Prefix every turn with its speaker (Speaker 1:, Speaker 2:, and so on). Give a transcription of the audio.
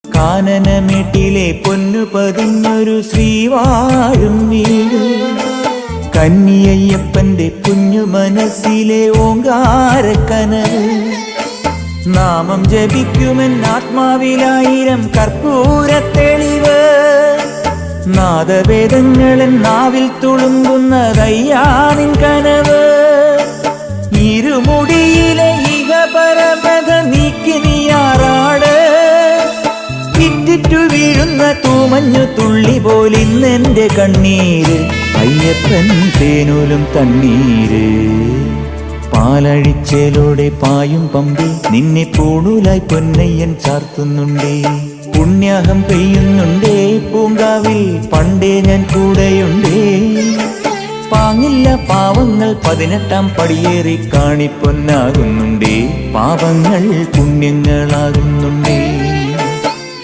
Speaker 1: കാനനമേട്ടിലെ പൊന്നു പതിഞ്ഞൊരു ശ്രീവാഴും വീട്, കന്നിയയ്യപ്പന്റെ കുഞ്ഞു മനസ്സിലെ ഓങ്കാരക്കനവ്. നാമം ജപിക്കുമെൻ ആത്മാവിലായിരം കർപ്പൂരത്തെളിവ്, നാദവേദങ്ങളൻ നാവിൽ തുളുമ്പുന്നതയ്യാനിൻ കനവ്. ഇരുമുടിയിലെ ഇഹപരമത നീക്കി നീയാറാട്, ഇറ്റിറ്റു വീഴുന്ന തൂമഞ്ഞു തുള്ളി പോലിന്നെന്റെ കണ്ണീര്. അയ്യപ്പൻ തേനൂലും തണ്ണീര്, പാലഴിച്ചേലോടെ പായും പമ്പി നിന്നെ പൂണൂലായി പൊന്നയ്യൻ ചാർത്തുന്നുണ്ടേ. പുണ്യാഹം പെയ്യുന്നുണ്ടേ പൂങ്കാവിൽ പണ്ടേ ഞാൻ കൂടെയുണ്ടേ. പാങ്ങില്ല പാവങ്ങൾ 18-ാം പടിയേറി കാണിപ്പൊന്നാകുന്നുണ്ടേ, പാപങ്ങൾ പുണ്യങ്ങളാകുന്നുണ്ട്.